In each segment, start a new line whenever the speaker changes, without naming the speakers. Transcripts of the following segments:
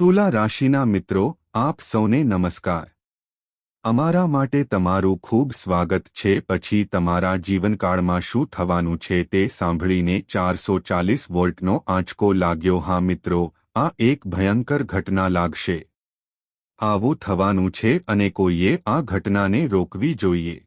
તુલા રાશિના મિત્રો, આપ સૌને નમસ્કાર. અમારા માટે તમારું ખૂબ સ્વાગત છે. પછી તમારા જીવનકાળમાં શું થવાનું છે તે સાંભળીને 440 વોલ્ટનો આંચકો લાગ્યો. હા મિત્રો, આ એક ભયંકર ઘટના લાગશે. આવું થવાનું છે અને કોઈએ આ ઘટનાને રોકવી જોઈએ.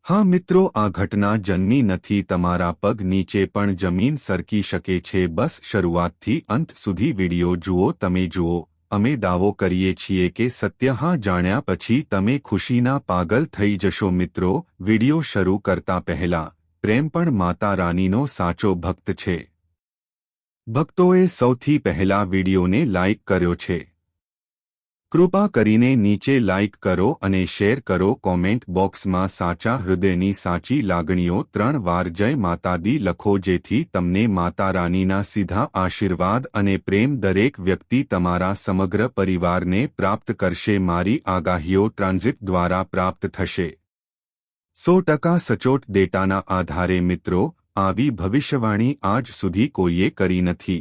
હા મિત્રો, આ ઘટના જન્મી નથી. તમારા પગ નીચે પણ જમીન સરકી શકે છે. બસ શરૂઆતથી અંત સુધી વિડિયો જુઓ. તમે જુઓ, અમે દાવો કરીએ છીએ કે સત્ય હા જાણ્યા પછી તમે ખુશીના પાગલ થઈ જશો. મિત્રો, વિડિયો શરૂ કરતા પહેલા, પ્રેમ પણ માતા રાનીનો સાચો ભક્ત છે. ભક્તોએ સૌથી પહેલા વિડિયોને લાઇક કર્યો છે. કૃપા કરીને નીચે લાઇક કરો અને શેર કરો. કોમેન્ટ બોક્સમાં સાચા હૃદયની સાચી લાગણીઓ 3 વાર જય માતા દી લખો, જેથી તમને માતા રાનીના સીધા આશીર્વાદ અને પ્રેમ દરેક વ્યક્તિ તમારા સમગ્ર પરિવારને પ્રાપ્ત કરશે. મારી આગાહીઓ ટ્રાન્ઝિટ દ્વારા પ્રાપ્ત થશે. 100% સચોટ ડેટાના આધારે. મિત્રો, આવી ભવિષ્યવાણી આજ સુધી કોઈએ કરી નથી.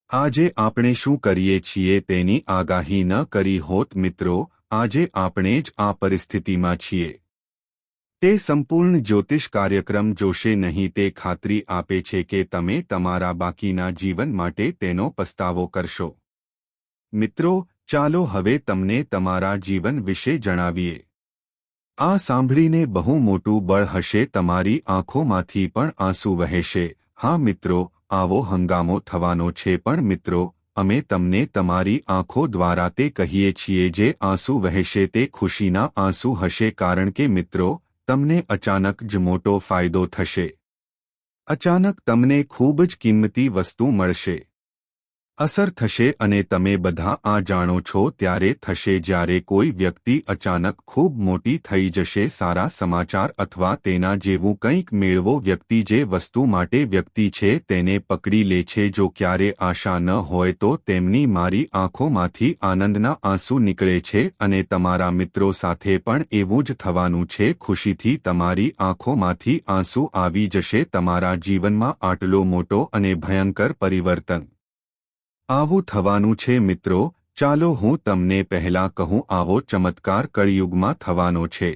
આજે આપણે શું કરીએ છીએ તેની આગાહી ન કરી હોત. મિત્રો, આજે આપણે જ આ પરિસ્થિતિમાં છીએ. તે સંપૂર્ણ જ્યોતિષ કાર્યક્રમ જોશે નહીં. તે ખાતરી આપે છે કે તમે તમારા બાકીના જીવન માટે તેનો પસ્તાવો કરશો. મિત્રો, ચાલો હવે તમને તમારા જીવન વિશે જણાવીએ. આ સાંભળીને બહુ મોટું બળ હશે. તમારી આંખોમાંથી પણ આંસુ વહેશે. હા મિત્રો, આવો હંગામો થવાનો છે. પણ મિત્રો, અમે તમને તમારી આંખો દ્વારા તે કહીએ છીએ. જે આંસુ વહેશે તે ખુશીના આંસુ હશે. કારણ કે મિત્રો, તમને અચાનક જ મોટો ફાયદો થશે. અચાનક તમને ખૂબ જ કિંમતી વસ્તુ મળશે. અસર થશે અને તમે બધા આ જાણો છો ત્યારે થશે જ્યારે કોઈ વ્યક્તિ અચાનક ખૂબ મોટી થઈ જશે. સારા સમાચાર અથવા તેના જેવું કંઈક મેળવો. વ્યક્તિ જે વસ્તુ માટે વ્યક્તિ છે તેને પકડી લે છે. જો ક્યારે આશા ન હોય તો તેમની મારી આંખોમાંથી આનંદના આંસુ નીકળે છે અને તમારા મિત્રો સાથે પણ એવું જ થવાનું છે. ખુશીથી તમારી આંખોમાંથી આંસુ આવી જશે. તમારા જીવનમાં આટલો મોટો અને ભયંકર પરિવર્તન આવું થવાનું છે. મિત્રો, ચાલો હું તમને પહેલા કહું, આવો ચમત્કાર કળિયુગમાં થવાનો છે.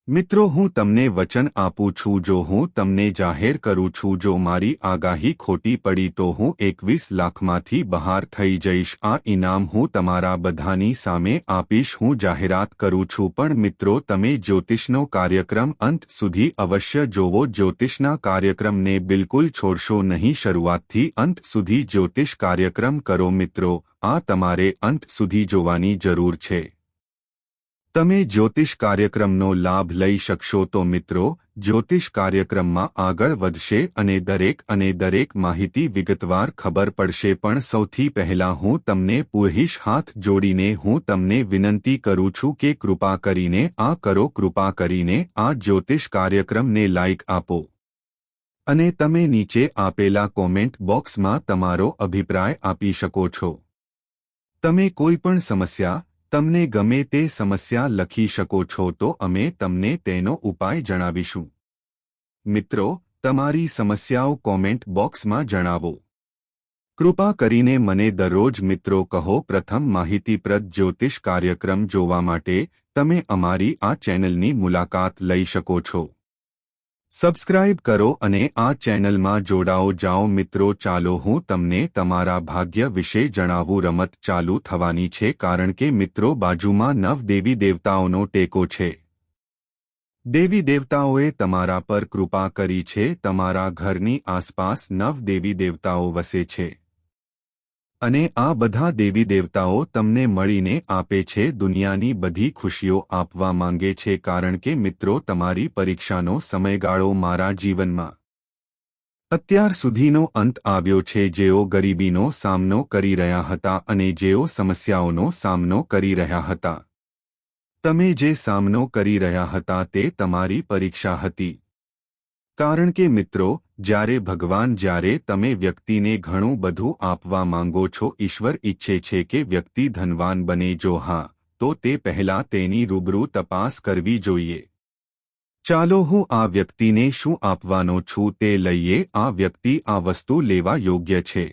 મિત્રો, હું તમને વચન આપું છું. જો હું તમને જાહેર કરું છું, જો મારી આગાહી ખોટી પડી તો હું 21 લાખમાંથી બહાર થઈ જઈશ. આ ઇનામ હું તમારા બધાની સામે આપીશ. હું જાહેરાત કરું છું. પણ મિત્રો, તમે જ્યોતિષનો કાર્યક્રમ અંત સુધી અવશ્ય જોવો. જ્યોતિષના કાર્યક્રમને બિલકુલ છોડશો નહીં. શરૂઆતથી અંત સુધી જ્યોતિષ કાર્યક્રમ કરો. મિત્રો, આ તમારે અંત સુધી જોવાની જરૂર છે. તમે જ્યોતિષ કાર્યક્રમનો લાભ લઈ શકશો તો મિત્રો, જ્યોતિષ કાર્યક્રમમાં આગળ વધશે અને દરેક માહિતી વિગતવાર ખબર પડશે. પણ સૌથી પહેલા હું તમને પૂછીશ, હાથ જોડીને હું તમને વિનંતી કરું છું કે કૃપા કરીને આ કરો. કૃપા કરીને આ જ્યોતિષ કાર્યક્રમને લાઇક આપો અને તમે નીચે આપેલા કોમેન્ટ બોક્સમાં તમારો અભિપ્રાય આપી શકો છો. તમે કોઈ પણ સમસ્યા, તમને ગમે તે સમસ્યા લખી શકો છો તો અમે તમને તેનો ઉપાય જણાવીશું. મિત્રો, તમારી સમસ્યાઓ કોમેન્ટ બોક્સમાં જણાવો. કૃપા કરીને મને દરરોજ મિત્રો કહો. પ્રથમ માહિતીપ્રદ જ્યોતિષ કાર્યક્રમ જોવા માટે તમે અમારી આ ચેનલની મુલાકાત લઈ શકો છો. સબસ્ક્રાઇબ કરો અને આ ચેનલમાં જોડાઓ જાઓ. મિત્રો, ચાલો હું તમને તમારા ભાગ્ય વિશે જણાવું. રમત ચાલુ થવાની છે કારણ કે મિત્રો, બાજુમાં 9 દેવી દેવતાઓનો ટેકો છે. દેવી દેવતાઓએ તમારા પર કૃપા કરી છે. તમારા ઘરની આસપાસ 9 દેવી દેવતાઓ વસે છે અને આ બધા દેવી દેવતાઓ તમને મળીને આપે છે. દુનિયાની બધી ખુશીઓ આપવા માંગે છે. કારણ કે મિત્રો, તમારી પરીક્ષાનો સમયગાળો મારા જીવનમાં અત્યાર સુધીનો અંત આવ્યો છે. જેઓ ગરીબીનો સામનો કરી રહ્યા હતા અને જેઓ સમસ્યાઓનો સામનો કરી રહ્યા હતા, તમે જે સામનો કરી રહ્યા હતા તે તમારી પરીક્ષા હતી. કારણ કે મિત્રો, જ્યારે તમે વ્યક્તિને ઘણું બધું આપવા માંગો છો, ઈશ્વર ઈચ્છે છે કે વ્યક્તિ ધનવાન બને. જો હા, તો તે પહેલા તેની રૂબરૂ તપાસ કરવી જોઈએ. ચાલો હું આ વ્યક્તિને શું આપવાનો છું તે લઈએ. આ વ્યક્તિ આ વસ્તુ લેવા યોગ્ય છે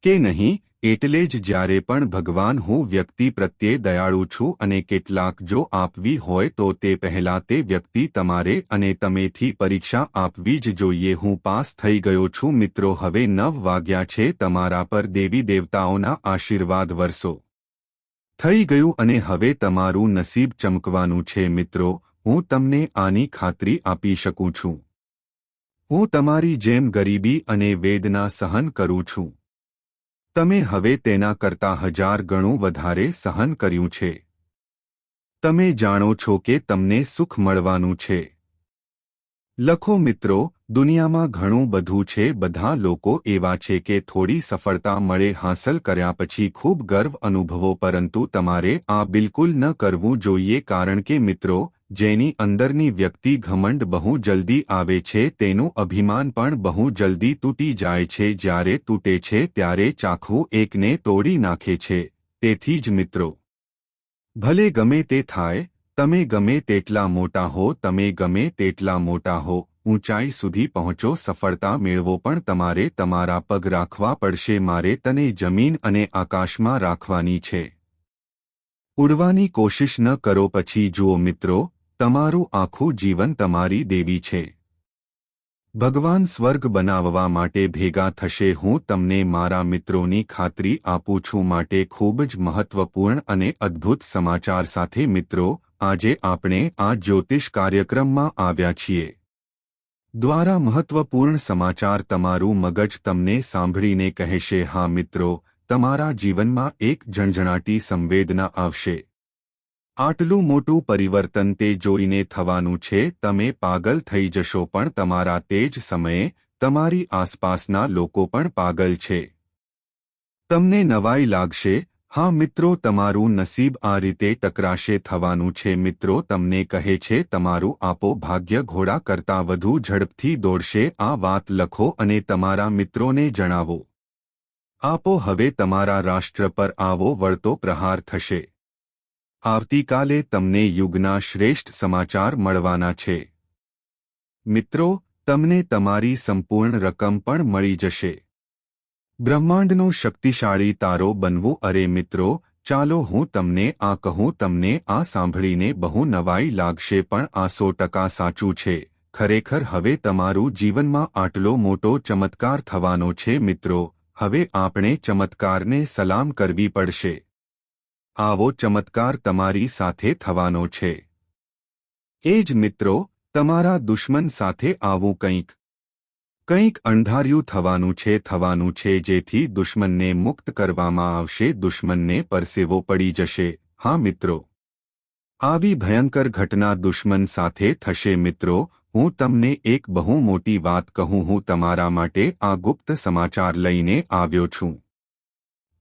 કે નહીં એટલે જ જ્યારે પણ ભગવાન હું વ્યક્તિ પ્રત્યે દયાળુ છું અને કેટલાક જો આપવી હોય તો તે પહેલાં તે વ્યક્તિ તમારે અને તમેથી પરીક્ષા આપવી જ જોઈએ. હું પાસ થઈ ગયો છું મિત્રો. હવે 9 વાગ્યા છે. તમારા પર દેવી દેવતાઓના આશીર્વાદ વરસો. થઈ ગયું અને હવે તમારું નસીબ ચમકવાનું છે મિત્રો. હું તમને આની ખાતરી આપી શકું છું. હું તમારી જેમ ગરીબી અને વેદના સહન કરું છું. તમે હવે તેના કરતાં 1000 ગણું વધારે સહન કર્યું છે. તમે જાણો છો કે તમને સુખ મળવાનું છે. લખો મિત્રો. દુનિયામાં ઘણું બધું છે. બધા લોકો એવા છે કે થોડી સફળતા મળે હાંસલ કર્યા પછી ખૂબ ગર્વ અનુભવો, પરંતુ તમારે આ બિલકુલ ન કરવું જોઈએ, કારણ કે મિત્રો, જેની અંદરની વ્યક્તિ ઘમંડ બહુ જલ્દી આવે છે તેનું અભિમાન પણ બહુ જલ્દી તૂટી જાય છે. જ્યારે તૂટે છે ત્યારે ચાકુ એકને તોડી નાખે છે. તેથી જ મિત્રો, ભલે ગમે તે થાય, તમે ગમે તેટલા મોટા હો, તમે ગમે તેટલા મોટા હો, ઊંચાઈ સુધી પહોંચો, સફળતા મેળવો, પણ તમારે તમારા પગ રાખવા પડશે. મારે તને જમીન અને આકાશમાં રાખવાની છે. ઉડવાની કોશિશ ન કરો. પછી જુઓ મિત્રો, તમારું આખું જીવન તમારી દેવી છે. ભગવાન સ્વર્ગ બનાવવા માટે ભેગા થશે. હું તમને મારા મિત્રોની ખાતરી આપું છું. માટે ખૂબ જ મહત્વપૂર્ણ અને અદ્ભુત સમાચાર સાથે મિત્રો, આજે આપણે આ જ્યોતિષ કાર્યક્રમમાં આવ્યા છીએ. દ્વારા મહત્વપૂર્ણ સમાચાર. તમારું મગજ તમને સાંભળીને કહેશે, હા મિત્રો, તમારા જીવનમાં એક ઝણઝણાટી સંવેદના આવશે. આટલું મોટું પરિવર્તન તે જોઈને થવાનું છે. તમે પાગલ થઈ જશો, પણ તમારા તે જ સમયે તમારી આસપાસના લોકો પણ પાગલ છે. તમને નવાઈ લાગશે. હા મિત્રો, તમારું નસીબ આ રીતે ટકરાશે થવાનું છે. મિત્રો તમને કહે છે તમારું આપો ભાગ્ય ઘોડા કરતાં વધુ ઝડપથી દોડશે. આ વાત લખો અને તમારા મિત્રોને જણાવો. આપો હવે તમારા રાષ્ટ્ર પર આવો વળતો પ્રહાર થશે. આવતીકાલે તમને યુગના શ્રેષ્ઠ સમાચાર મળવાના છે. મિત્રો, તમને તમારી સંપૂર્ણ રકમ પણ મળી જશે. બ્રહ્માંડનો શક્તિશાળી તારો બનવું. અરે મિત્રો, ચાલો હું તમને આ કહું. તમને આ સાંભળીને બહુ નવાઈ લાગશે, પણ આ 100% સાચું છે. ખરેખર હવે તમારું જીવનમાં આટલો મોટો ચમત્કાર થવાનો છે. મિત્રો, હવે આપણે ચમત્કારને સલામ કરવી પડશે. આવો ચમત્કાર તમારી સાથે થવાનો છે. એ જ મિત્રો, તમારા દુશ્મન સાથે આવું કંઈક અંધાર્યું થવાનું છે, જેથી દુશ્મનને મુક્ત કરવામાં આવશે. દુશ્મનને પરસેવો પડી જશે. હા મિત્રો, આવી ભયંકર ઘટના દુશ્મન સાથે થશે. મિત્રો, હું તમને એક બહુ મોટી વાત કહું. હું તમારા માટે આ ગુપ્ત સમાચાર લઈને આવ્યો છું.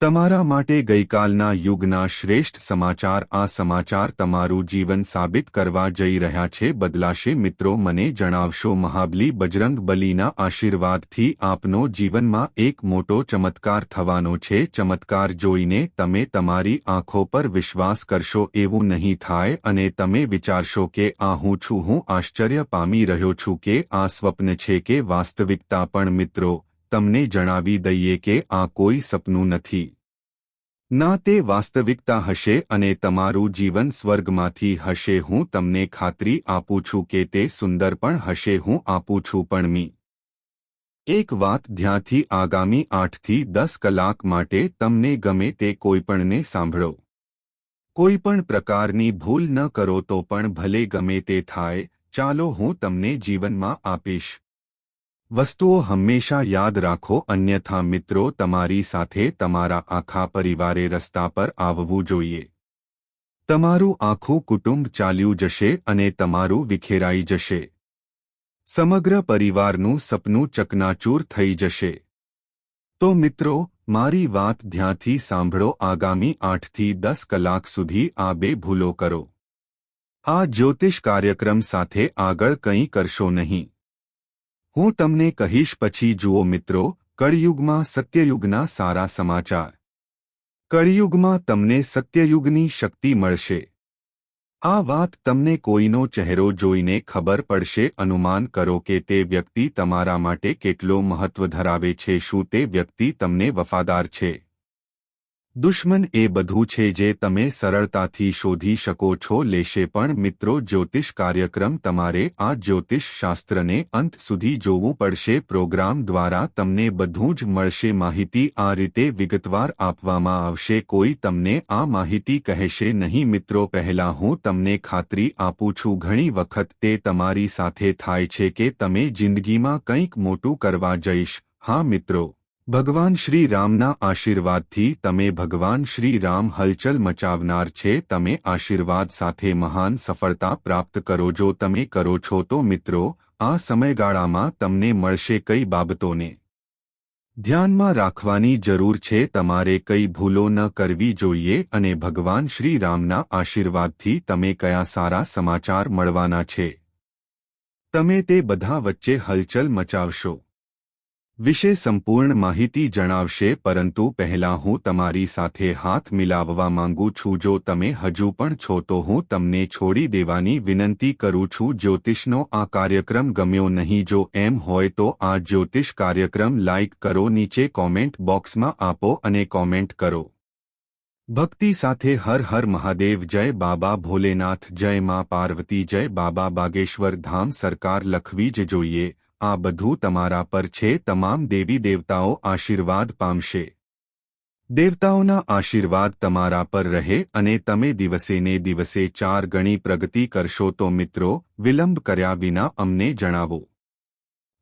તમારા માટે ગઈકાલના યુગના શ્રેષ્ઠ સમાચાર. આ સમાચાર તમારું જીવન સાબિત કરવા જઈ રહ્યા છે. બદલાશે. મિત્રો, મને જણાવશો, મહાબલી બજરંગ બલીના આશીર્વાદથી આપનો જીવનમાં એક મોટો ચમત્કાર થવાનો છે. ચમત્કાર જોઈને તમે તમારી આંખો પર વિશ્વાસ કરશો એવું નહીં થાય અને તમે વિચારશો કે આ હું છું. હું આશ્ચર્ય પામી રહ્યો છું કે આ સ્વપ્ન છે કે વાસ્તવિકતા. પણ મિત્રો, તમને જણાવી દઈએ કે આ કોઈ સપનું નથી. ના, તે વાસ્તવિકતા હશે અને તમારું જીવન સ્વર્ગમાંથી હશે. હું તમને ખાતરી આપું છું કે તે સુંદર પણ હશે. હું આપું છું પણ એક વાત ધ્યાનથી. આગામી 8 થી 10 કલાક માટે તમને ગમે તે કોઈપણને સાંભળો. કોઈપણ પ્રકારની ભૂલ ન કરો તો પણ ભલે ગમે તે થાય. ચાલો હું તમને જીવનમાં આપીશ વસ્તુઓ હંમેશા યાદ રાખો, અન્યથા મિત્રો, તમારી સાથે તમારા આખા પરિવારે રસ્તા પર આવવું જોઈએ. તમારું આખું કુટુંબ ચાલ્યું જશે અને તમારું વિખેરાઈ જશે. સમગ્ર પરિવારનું સપનું ચકનાચૂર થઈ જશે. તો મિત્રો, મારી વાત ધ્યાનથી સાંભળો. આગામી 8 થી 10 કલાક સુધી આ 2 ભૂલો કરો. આ જ્યોતિષ કાર્યક્રમ સાથે આગળ કંઈ કરશો નહીં. હું તમને કહીશ પછી. જુઓ મિત્રો, કળિયુગમાં સત્યયુગના સારા સમાચાર. કળિયુગમાં તમને સત્યયુગની શક્તિ મળશે. આ વાત તમને કોઈનો ચહેરો જોઈને ખબર પડશે. અનુમાન કરો કે તે વ્યક્તિ તમારા માટે કેટલો મહત્વ ધરાવે છે. શું તે વ્યક્તિ તમને વફાદાર છે? દુશ્મન એ બધું છે જે તમે સરળતાથી શોધી શકો છો લેશે પણ મિત્રો જ્યોતિષ કાર્યક્રમ તમારે આ જ્યોતિષ શાસ્ત્રને અંત સુધી જોવું પડશે પ્રોગ્રામ દ્વારા તમને બધું જ મળશે માહિતી આ રીતે વિગતવાર આપવામાં આવશે કોઈ તમને આ માહિતી કહેશે નહીં મિત્રો પહેલા હું તમને ખાતરી આપું છું ઘણી વખત તે તમારી સાથે થાય છે કે તમે જિંદગીમાં કંઈક મોટું કરવા જઈશ હા મિત્રો ભગવાન શ્રી રામના આશીર્વાદથી તમે ભગવાન શ્રી રામ હલચલ મચાવનાર છે તમે આશીર્વાદ સાથે મહાન સફળતા પ્રાપ્ત કરો જો તમે કરો છો તો મિત્રો આ સમયગાળામાં તમને મળશે કઈ બાબતોને ધ્યાનમાં રાખવાની જરૂર છે તમારે કઈ ભૂલો ન કરવી જોઈએ અને ભગવાન શ્રી રામના આશીર્વાદથી તમે કયા સારા સમાચાર મળવાના છે તમે તે બધા વચ્ચે હલચલ મચાવશો વિશે સંપૂર્ણ માહિતી જણાવશે પરંતુ પહેલા હું તમારી સાથે હાથ મિલાવવા માંગુ છું જો તમે હજુ પણ છો તો હું તમને છોડી દેવાની વિનંતી કરું છું જ્યોતિષનો આ કાર્યક્રમ ગમ્યો નહીં જો એમ હોય તો આ જ્યોતિષ કાર્યક્રમ લાઇક કરો નીચે કોમેન્ટ બોક્સમાં આપો અને કોમેન્ટ કરો ભક્તિ સાથે હર હર મહાદેવ જય બાબા ભોલેનાથ જય માં પાર્વતી જય બાબા બાગેશ્વર ધામ સરકાર લખવી જ જોઈએ આ બધું તમારા પર છે તમામ દેવી દેવતાઓ આશીર્વાદ પામશે દેવતાઓના આશીર્વાદ તમારા પર રહે અને તમે દિવસેને દિવસે 4 ગણી પ્રગતિ કરશો તો મિત્રો વિલંબ કર્યા વિના અમને જણાવો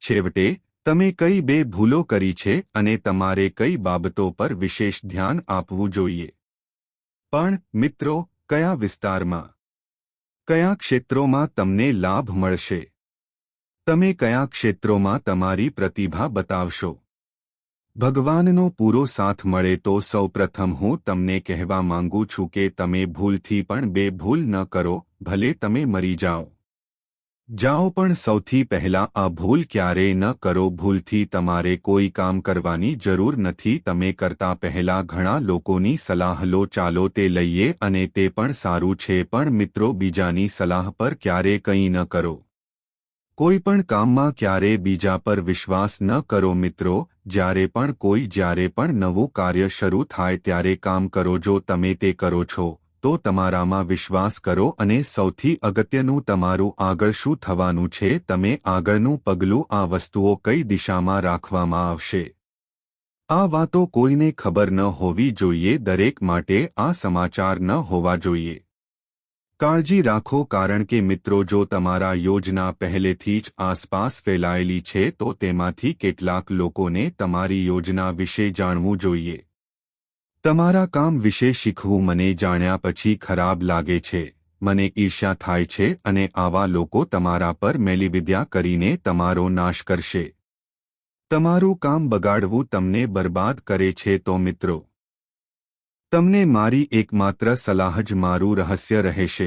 છેવટે તમે કઈ બે ભૂલો કરી છે અને તમારે કઈ બાબતો પર વિશેષ ધ્યાન આપવું જોઈએ પણ મિત્રો કયા વિસ્તારમાં કયા ક્ષેત્રોમાં તમને લાભ મળશે તમે કયા ક્ષેત્રોમાં તમારી પ્રતિભા બતાવશો ભગવાનનો પૂરો સાથ મળે તો સૌપ્રથમ હું તમને કહેવા માંગુ છું કે તમે ભૂલથી પણ બે ભૂલ ન કરો ભલે તમે મરી જાઓ પણ સૌથી પહેલા આ ભૂલ ક્યારેય ન કરો ભૂલથી તમારે કોઈ કામ કરવાની જરૂર નથી તમે કરતા પહેલા ઘણા લોકોની સલાહ લો ચાલો તે લઈએ અને તે પણ સારું છે પણ મિત્રો બીજાની સલાહ પર ક્યારે કંઈ ન કરો કોઈ પણ કામમાં ક્યારે બીજા પર વિશ્વાસ ન કરો મિત્રો જ્યારે પણ નવું કાર્ય શરૂ થાય ત્યારે કામ કરો જો તમે તે કરો છો તો તમારામાં વિશ્વાસ કરો અને સૌથી અગત્યનું તમારું આગળ શું થવાનું છે તમે આગળનું પગલું આ વસ્તુઓ કઈ દિશામાં રાખવામાં આવશે આ વાતો કોઈને ખબર ન હોવી જોઈએ દરેક માટે આ સમાચાર ન હોવા જોઈએ કાળજી રાખો કારણ કે મિત્રો જો તમારા યોજના પહેલેથી જ આસપાસ ફેલાયેલી છે તો તેમાંથી કેટલાક લોકોને તમારી યોજના વિશે જાણવું જોઈએ તમારા કામ વિશે શીખવું મને જાણ્યા પછી ખરાબ લાગે છે મને ઈર્ષ્યા થાય છે અને આવા લોકો તમારા પર મેલીવિદ્યા કરીને તમારો નાશ કરશે તમારું કામ બગાડવું તમને બરબાદ કરે છે તો મિત્રો તમને મારી એકમાત્ર સલાહ જ મારું રહસ્ય રહેશે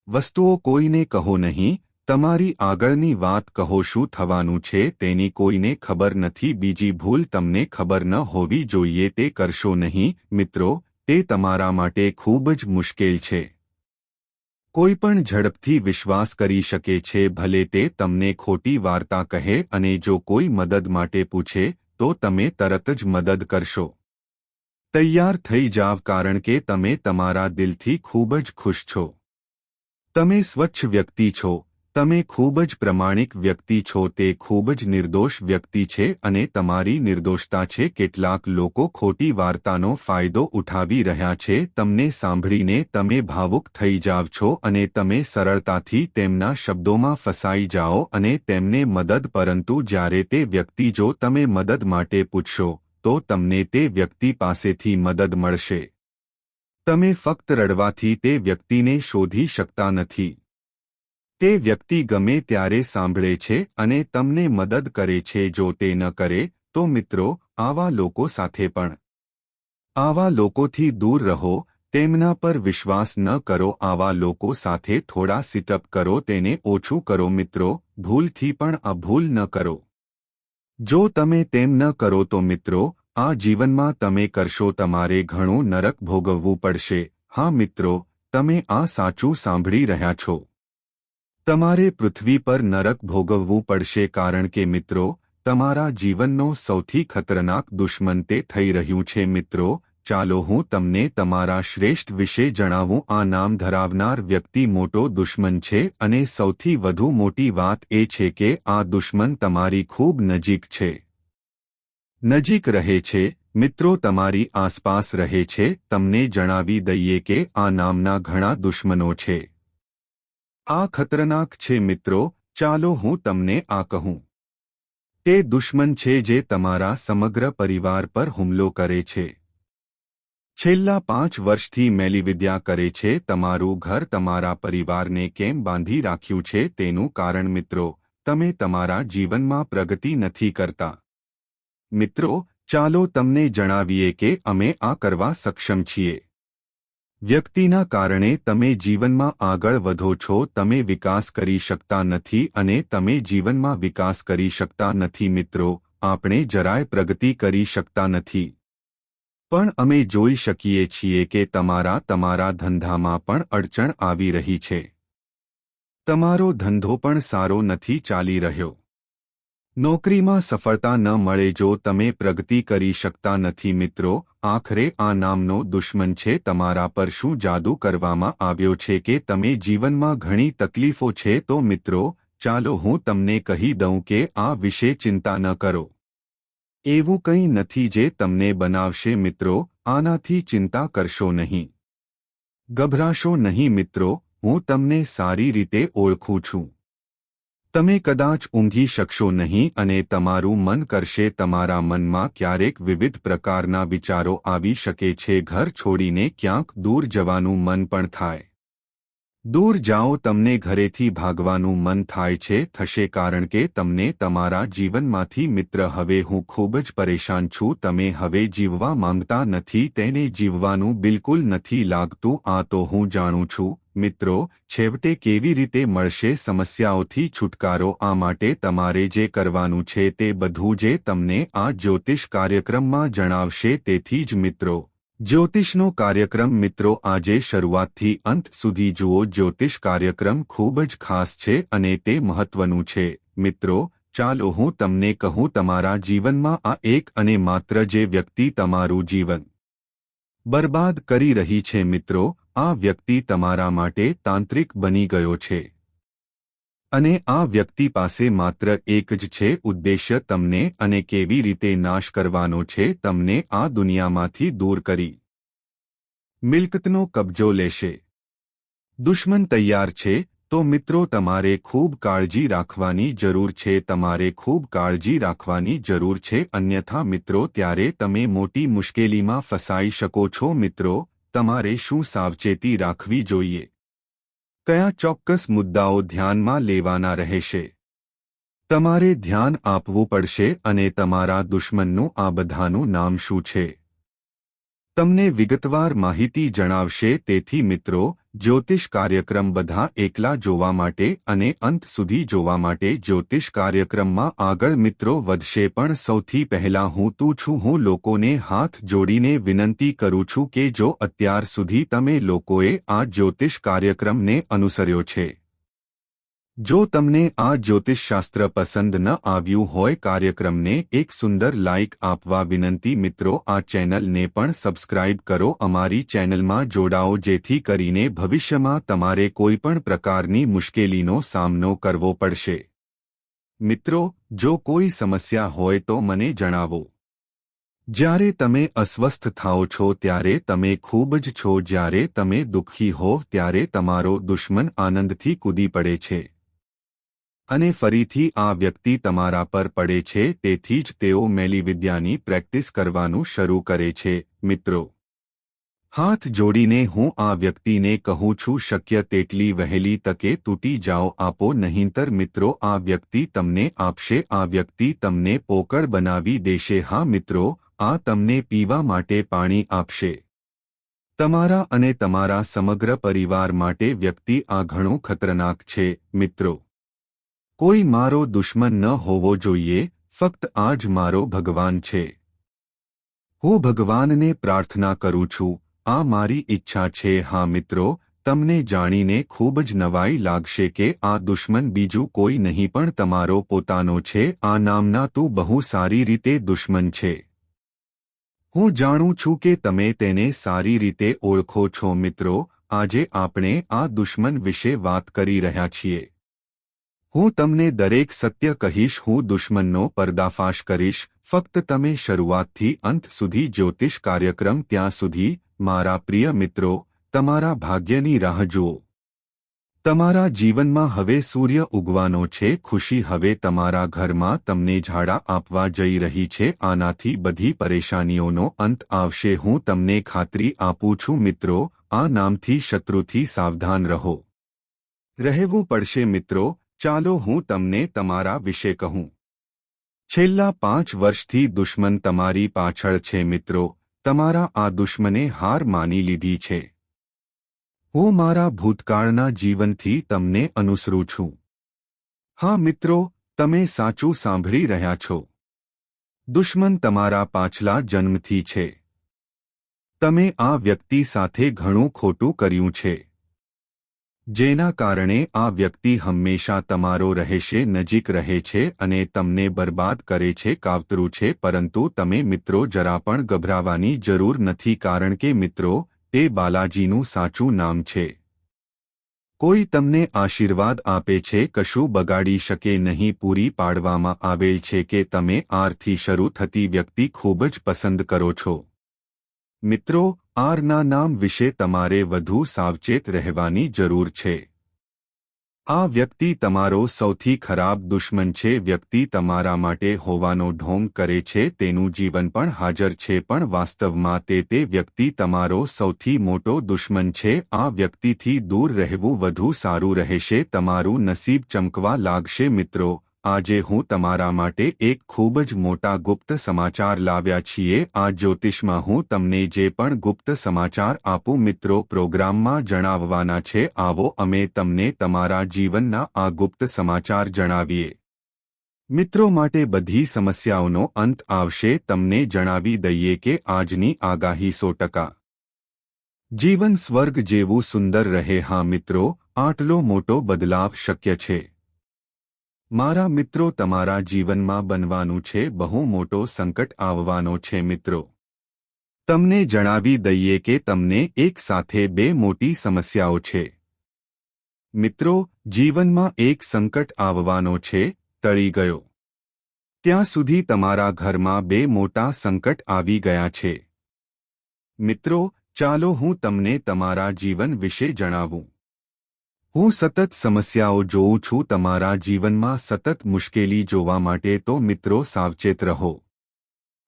વસ્તુઓ કોઈને કહો નહીં તમારી આગળની વાત કહો શું થવાનું છે તેની કોઈને ખબર નથી બીજી ભૂલ તમને ખબર ન હોવી જોઈએ તે કરશો નહીં મિત્રો તે તમારા માટે ખૂબ જ મુશ્કેલ છે કોઈ પણ ઝડપથી વિશ્વાસ કરી શકે છે ભલે તે તમને ખોટી વાર્તા કહે અને જો કોઈ મદદ માટે પૂછે તો તમે તરત જ મદદ કરશો તૈયાર થઈ જાવ કારણ કે તમે તમારા દિલથી ખૂબ જ ખુશ છો તમે સ્વચ્છ વ્યક્તિ છો તમે ખૂબ જ પ્રમાણિક વ્યક્તિ છો તે ખૂબ જ નિર્દોષ વ્યક્તિ છે અને તમારી નિર્દોષતા છે કેટલાક લોકો ખોટી વાર્તાનો ફાયદો ઉઠાવી રહ્યા છે તમને સાંભળીને તમે ભાવુક થઈ જાવ છો અને તમે સરળતાથી તેમના શબ્દોમાં ફસાઈ જાઓ અને તેમને મદદ પરંતુ જ્યારે તે વ્યક્તિ જો તમે મદદ માટે પૂછશો તો તમને તે વ્યક્તિ પાસેથી મદદ મળશે તમે ફક્ત રડવાથી તે વ્યક્તિને શોધી શકતા નથી તે વ્યક્તિ ગમે ત્યારે સાંભળે છે અને તમને મદદ કરે છે જો તે ન કરે તો મિત્રો આવા લોકો સાથે પણ આવા લોકોથી દૂર રહો તેમના પર વિશ્વાસ ન કરો આવા લોકો સાથે થોડા સિટઅપ કરો તેને ઓછું કરો મિત્રો ભૂલથી પણ આ ભૂલ ન કરો જો તમે તેમ ન કરો તો મિત્રો આ જીવનમાં તમે કરશો તમારે ઘણું નરક ભોગવવું પડશે હા મિત્રો તમે આ સાચું સાંભળી રહ્યા છો તમારે પૃથ્વી પર નરક ભોગવવું પડશે કારણ કે મિત્રો તમારા જીવનનો સૌથી ખતરનાક દુશ્મન તે થઈ રહ્યું છે મિત્રો ચાલો હું તમને તમારા શ્રેષ્ઠ વિશે જણાવું. આ નામ ધરાવનાર વ્યક્તિ મોટો દુશ્મન છે અને સૌથી વધુ મોટી વાત એ છે કે આ દુશ્મન તમારી ખૂબ નજીક છે. નજીક રહે છે, મિત્રો તમારી આસપાસ રહે છે. તમને જણાવી દઈએ કે આ નામના ઘણા દુશ્મનો છે. આ ખતરનાક છે મિત્રો. ચાલો હું તમને આ કહું. તે દુશ્મન છે જે તમારા સમગ્ર પરિવાર પર હુમલો કરે છે. છેલ્લા 5 વર્ષથી મેલીવિદ્યા કરે છે. તમારું ઘર તમારા પરિવારને કેમ બાંધી રાખ્યું છે તેનું કારણ મિત્રો, તમે તમારા જીવનમાં પ્રગતિ નથી કરતા. મિત્રો, ચાલો તમને જણાવીએ કે અમે આ કરવા સક્ષમ છીએ. વ્યક્તિના કારણે તમે જીવનમાં આગળ વધો છો. તમે વિકાસ કરી શકતા નથી અને તમે જીવનમાં વિકાસ કરી શકતા નથી મિત્રો. આપણે જરાય પ્રગતિ કરી શકતા નથી. પણ અમે જોઈ શકીએ છીએ કે તમારા ધંધામાં પણ અડચણ આવી રહી છે. તમારો ધંધો પણ સારો નથી ચાલી રહ્યો. નોકરીમાં સફળતા ન મળે. જો તમે પ્રગતિ કરી શકતા નથી મિત્રો, આખરે આ નામનો દુશ્મન છે તમારા પર શું જાદુ કરવામાં આવ્યો છે કે તમે જીવનમાં ઘણી તકલીફો છે. તો મિત્રો, ચાલો હું તમને કહી દઉં કે આ વિશે ચિંતા ન કરો. એવું કંઈ નથી જે તમને બનાવશે મિત્રો. આનાથી ચિંતા કરશો નહીં. ગભરાશો નહીં મિત્રો. હું તમને સારી રીતે ઓળખું છું. તમે કદાચ ઊંઘી શકશો નહીં અને તમારું મન કરશે. તમારા મનમાં ક્યારેક વિવિધ પ્રકારના વિચારો આવી શકે છે. ઘર છોડીને ક્યાંક દૂર જવાનું મન પણ થાય. દૂર જાઓ. તમને ઘરેથી ભાગવાનું મન થાય છે થશે કારણ કે તમને તમારા જીવનમાંથી મિત્ર હવે હું ખૂબ જ પરેશાન છું. તમે હવે જીવવા માંગતા નથી. તેને જીવવાનું બિલકુલ નથી લાગતું. આ તો હું જાણું છું. મિત્રો, છેવટે કેવી રીતે મળશે સમસ્યાઓથી છુટકારો? આ માટે તમારે જે કરવાનું છે તે બધું જે તમને આ જ્યોતિષ કાર્યક્રમમાં જણાવશે. તેથી જ મિત્રો, જ્યોતિષનો કાર્યક્રમ મિત્રો આજે શરૂઆતથી અંત સુધી જુઓ. જ્યોતિષ કાર્યક્રમ ખૂબ જ ખાસ છે અને તે મહત્વનું છે. મિત્રો, ચાલો હું તમને કહું. તમારા જીવનમાં આ એક અને માત્ર જે વ્યક્તિ તમારું જીવન બરબાદ કરી રહી છે મિત્રો, આ વ્યક્તિ તમારા માટે તાંત્રિક બની ગયો છે. અને આ વ્યક્તિ પાસે માત્ર એક જ છે ઉદ્દેશ્ય, તમને અને કેવી રીતે નાશ કરવાનો છે. તમને આ દુનિયામાંથી દૂર કરી મિલકતનો કબજો લેશે. દુશ્મન તૈયાર છે. તો મિત્રો, તમારે ખૂબ કાળજી રાખવાની જરૂર છે. તમારે ખૂબ કાળજી રાખવાની જરૂર છે. અન્યથા મિત્રો, ત્યારે તમે મોટી મુશ્કેલીમાં ફસાઈ શકો છો. મિત્રો, તમારે શું સાવચેતી રાખવી જોઈએ? કયા ચોક્કસ મુદ્દાઓ ધ્યાનમાં લેવાના રહેશે? તમારે ધ્યાન આપવું પડશે. અને તમારા દુશ્મનનું આ બધાનું નામ શું છે? તમને વિગતવાર માહિતી જણાવશે. તેથી મિત્રો, જ્યોતિષ કાર્યક્રમ બધા એકલા જોવા માટે અને અંત સુધી જોવા માટે જ્યોતિષ કાર્યક્રમમાં આગળ મિત્રો વધશે. પણ સૌથી પહેલા હું લોકોને હાથ જોડીને વિનંતી કરું છું કે જો અત્યાર સુધી તમે લોકોએ આ જ્યોતિષ કાર્યક્રમને અનુસર્યો છે, જો તમને આ જ્યોતિષશાસ્ત્ર પસંદ ન આવ્યું હોય, કાર્યક્રમને એક સુંદર લાઇક આપવા વિનંતી. મિત્રો, આ ચેનલને પણ સબસ્ક્રાઇબ કરો. અમારી ચેનલમાં જોડાઓ જેથી કરીને ભવિષ્યમાં તમારે કોઈપણ પ્રકારની મુશ્કેલીનો સામનો કરવો પડશે. મિત્રો, જો કોઈ સમસ્યા હોય તો મને જણાવો. જ્યારે તમે અસ્વસ્થ થાઓ છો ત્યારે તમે ખૂબ જ છો. જ્યારે તમે દુઃખી હોવ ત્યારે તમારો દુશ્મન આનંદથી કૂદી પડે છે અને ફરીથી આ વ્યક્તિ તમારા પર પડે છે. તેથી જ તેઓ મેલીવિદ્યાની પ્રેક્ટિસ કરવાનું શરૂ કરે છે. મિત્રો, હાથ જોડીને હું આ વ્યક્તિને કહું છું, શક્ય તેટલી વહેલી તકે તૂટી જાઓ. આપો નહીંતર મિત્રો આ વ્યક્તિ તમને આપશે. આ વ્યક્તિ તમને પોકળ બનાવી દેશે. હા મિત્રો, આ તમને પીવા માટે પાણી આપશે. તમારા અને તમારા સમગ્ર પરિવાર માટે વ્યક્તિ આ ઘણો ખતરનાક છે. મિત્રો, કોઈ મારો દુશ્મન ન હોવો જોઈએ. ફક્ત આ જ મારો ભગવાન છે. હું ભગવાનને પ્રાર્થના કરું છું. આ મારી ઈચ્છા છે. હા મિત્રો, તમને જાણીને ખૂબ જ નવાઈ લાગશે કે આ દુશ્મન બીજું કોઈ નહીં પણ તમારો પોતાનો છે. આ નામના તું બહુ સારી રીતે દુશ્મન છે. હું જાણું છું કે તમે તેને સારી રીતે ઓળખો છો મિત્રો. આજે આપણે આ દુશ્મન વિશે વાત કરી રહ્યા છીએ. હું તમને દરેક સત્ય કહીશ. હું દુશ્મનનો પર્દાફાશ કરીશ. ફક્ત તમે શરૂઆતથી અંત સુધી જ્યોતિષ કાર્યક્રમ ત્યાં સુધી. મારા પ્રિય મિત્રો, તમારા ભાગ્યની રાહ જુઓ. તમારા જીવનમાં હવે સૂર્ય ઉગવાનો છે. ખુશી હવે તમારા ઘરમાં તમને ઝાડા આપવા જઈ રહી છે. આનાથી બધી પરેશાનીઓનો અંત આવશે. હું તમને ખાતરી આપું છું મિત્રો. આ નામથી શત્રુથી સાવધાન રહો. રહેવું પડશે મિત્રો. ચાલો હું તમને તમારા વિશે કહું. છેલ્લા 5 વર્ષથી દુશ્મન તમારી પાછળ છે મિત્રો. તમારા આ દુશ્મને હાર માની લીધી છે. હું મારા ભૂતકાળના જીવનથી તમને અનુસરું છું. હા મિત્રો, તમે સાચું સાંભળી રહ્યા છો. દુશ્મન તમારા પાછલા જન્મથી છે. તમે આ વ્યક્તિ સાથે ઘણું ખોટું કર્યું છે, જેના કારણે આ વ્યક્તિ હંમેશા તમારો રહેશે, નજીક રહે છે અને તમને બરબાદ કરે છે, કાવતરું છે. પરંતુ તમે મિત્રો જરા પણ ગભરાવાની જરૂર નથી, કારણ કે મિત્રો, તે બાલાજીનું સાચું નામ છે. કોઈ તમને આશીર્વાદ આપે છે, કશું બગાડી શકે નહીં. પૂરી પાડવામાં આવેલ છે કે તમે આરથી શરૂ થતી વ્યક્તિ ખૂબ જ પસંદ કરો છો. મિત્રો, આરના નામ વિશે તમારે વધુ સાવચેત રહેવાની જરૂર છે. આ વ્યક્તિ તમારો સૌથી ખરાબ દુશ્મન છે. વ્યક્તિ તમારા માટે હોવાનો ઢોંગ કરે છે. તેનું જીવન પણ હાજર છે, પણ વાસ્તવમાં તે વ્યક્તિ તમારો સૌથી મોટો દુશ્મન છે. આ વ્યક્તિથી દૂર રહેવું વધુ સારું રહેશે. તમારું નસીબ ચમકવા લાગશે મિત્રો. આજે હું તમારા માટે એક ખૂબ જ મોટા ગુપ્ત સમાચાર લાવ્યા છીએ. આ જ્યોતિષમાં હું તમને જે પણ ગુપ્ત સમાચાર આપું મિત્રો, પ્રોગ્રામમાં જણાવવાના છે. આવો અમે તમને તમારા જીવનના આ ગુપ્ત સમાચાર જણાવીએ. મિત્રો માટે બધી સમસ્યાઓનો અંત આવશે. તમને જણાવી દઈએ કે આજની આગાહી 100% જીવન સ્વર્ગ જેવું સુંદર રહે. હા મિત્રો, આટલો મોટો બદલાવ શક્ય છે. મારા મિત્રો, તમારા જીવનમાં બનવાનું છે બહુ મોટો સંકટ આવવાનો છે મિત્રો. તમને જણાવી દઈએ કે તમને એક સાથે 2 મોટી સમસ્યાઓ છે. મિત્રો, જીવનમાં એક સંકટ આવવાનો છે. ટળી ગયો ત્યાં સુધી તમારા ઘરમાં 2 મોટા સંકટ આવી ગયા છે. મિત્રો, ચાલો હું તમને તમારા જીવન વિશે જણાવું. હું સતત સમસ્યાઓ જોઉં છું તમારા જીવનમાં, સતત મુશ્કેલી જોવા માટે. તો મિત્રો સાવચેત રહો.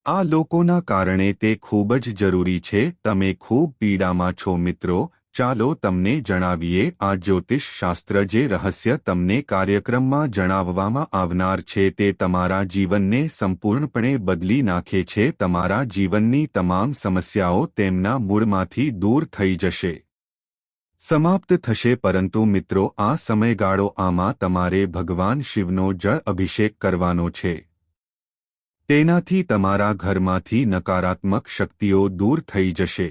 આ લોકોના કારણે તે ખૂબ જ જરૂરી છે. તમે ખૂબ પીડામાં છો મિત્રો. ચાલો તમને જણાવીએ. આ જ્યોતિષ શાસ્ત્ર જે રહસ્ય તમને કાર્યક્રમમાં જણાવવામાં આવનાર છે તે તમારા જીવનને સંપૂર્ણપણે બદલી નાખે છે. તમારા જીવનની તમામ સમસ્યાઓ તેમના મૂળમાંથી દૂર થઈ જશે, સમાપ્ત થશે. પરંતુ મિત્રો, આ સમયગાળો, આમાં તમારે ભગવાન શિવનો જળ અભિષેક કરવાનો છે. તેનાથી તમારા ઘરમાંથી નકારાત્મક શક્તિઓ દૂર થઈ જશે.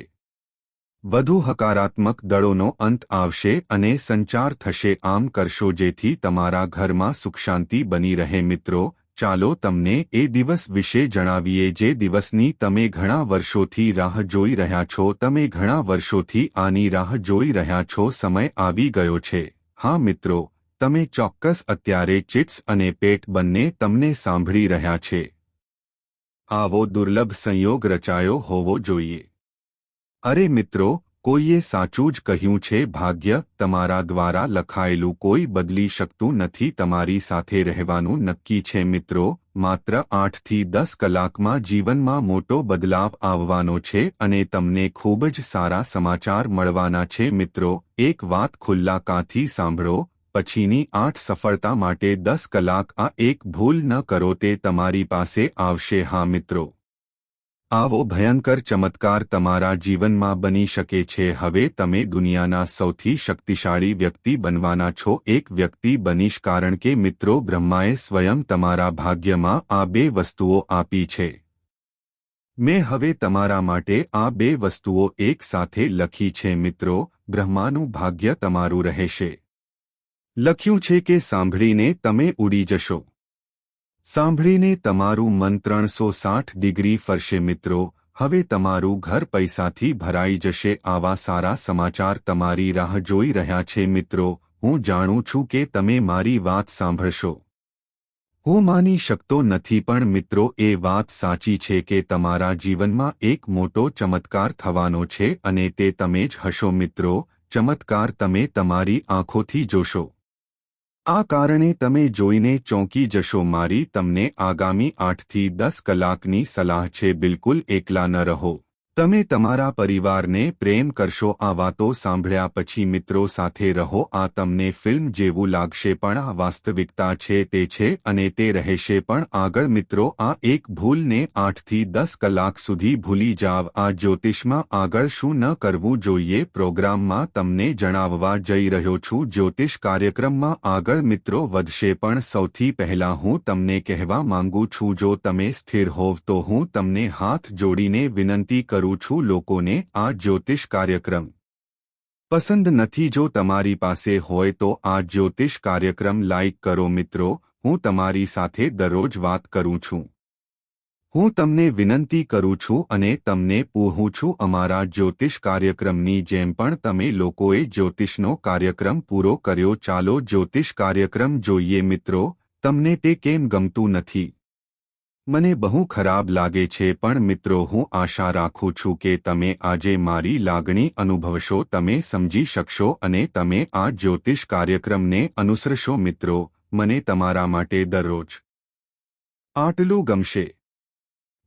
વધુ હકારાત્મક દળોનો અંત આવશે અને સંચાર થશે. આમ કરશો જેથી તમારા ઘરમાં સુખ શાંતિ બની રહે. મિત્રો, ચાલો તમને એ દિવસ વિશે જણાવીએ જે દિવસની તમે ઘણા વર્ષોથી રાહ જોઈ રહ્યા છો. તમે ઘણા વર્ષોથી આની રાહ જોઈ રહ્યા છો. સમય આવી ગયો છે. હા મિત્રો, તમે ચોક્કસ અત્યારે ચિટ્સ અને પેટ બંને તમને સાંભળી રહ્યા છે. આવો દુર્લભ સંયોગ રચાયો હોવો જોઈએ. અરે મિત્રો, કોઈએ સાચું જ કહ્યું છે. ભાગ્ય તમારા દ્વારા લખાયેલું કોઈ બદલી શકતું નથી. તમારી સાથે રહેવાનું નક્કી છે મિત્રો. માત્ર 8 થી 10 કલાકમાં જીવનમાં મોટો બદલાવ આવવાનો છે અને તમને ખૂબ જ સારા સમાચાર મળવાના છે મિત્રો. એક વાત ખુલ્લા કાનથી સાંભળો. પછીની 8 સફળતા માટે 10 કલાક. આ એક ભૂલ ન કરો, તે તમારી પાસે આવશે. હા મિત્રો, આવો ભયંકર ચમત્કાર તમારા જીવનમાં બની શકે છે. હવે તમે દુનિયાના સૌથી શક્તિશાળી વ્યક્તિ બનવાના છો. એક વ્યક્તિ બનીશ, કારણ કે મિત્રો, બ્રહ્માએ સ્વયં તમારા ભાગ્યમાં આ 2 વસ્તુઓ આપી છે. મેં હવે તમારા માટે આ 2 વસ્તુઓ એક સાથે લખી છે મિત્રો. બ્રહ્માનું ભાગ્ય તમારું રહેશે. લખ્યું છે કે સાંભળીને તમે ઉડી જશો. સાંભળીને તમારું મન 360 ડિગ્રી ફરશે મિત્રો. હવે તમારું ઘર પૈસાથી ભરાઈ જશે. આવા સારા સમાચાર તમારી રાહ જોઈ રહ્યા છે મિત્રો. હું જાણું છું કે તમે મારી વાત સાંભળશો. હું માની શકતો નથી પણ મિત્રો એ વાત સાચી છે કે તમારા જીવનમાં એક મોટો ચમત્કાર થવાનો છે અને તે તમે જ હશો મિત્રો. ચમત્કાર તમે તમારી આંખોથી જોશો. આ કારણે તમે જોઈને ચોંકી જશો. મારી તમને આગામી 8 થી 10 કલાકની સલાહ છે. બિલકુલ એકલા ન રહો. તમે તમારા પરિવારને પ્રેમ કરશો. આ વાતો સાંભળ્યા પછી મિત્રો સાથે રહો. આ તમને ફિલ્મ જેવું લાગશે પણ આ વાસ્તવિકતા છે. તે છે અને તે રહેશે પણ આગળ. મિત્રો આ એક ભૂલને 8 થી 10 કલાક સુધી ભૂલી જાવ. આ જ્યોતિષમાં આગળ શું ન કરવું જોઈએ પ્રોગ્રામમાં તમને જણાવવા જઈ રહ્યો છું. જ્યોતિષ કાર્યક્રમમાં આગળ મિત્રો વધશે પણ સૌથી પહેલા હું તમને કહેવા માંગુ છું જો તમે સ્થિર હોવ તો હું તમને હાથ જોડીને વિનંતી કરું છું લોકોને આ જ્યોતિષ કાર્યક્રમ પસંદ નથી. જો તમારી પાસે હોય તો આ જ્યોતિષ કાર્યક્રમ લાઈક કરો. મિત્રો હું તમારી સાથે દરરોજ વાત કરું છું. હું તમને વિનંતી કરું છું અને તમને પૂછું છું અમારા જ્યોતિષ કાર્યક્રમની જેમ પણ તમે લોકોએ જ્યોતિષનો કાર્યક્રમ પૂરો કર્યો. ચાલો જ્યોતિષ કાર્યક્રમ જોઈએ. મિત્રો તમને તે કેમ ગમતું નથી? મને બહુ ખરાબ લાગે છે પણ મિત્રો હું આશા રાખું છું કે તમે આજે મારી લાગણી અનુભવશો. તમે સમજી શકશો અને તમે આ જ્યોતિષ કાર્યક્રમને અનુસરશો. મિત્રો મને તમારા માટે દરરોજ આટલું ગમશે.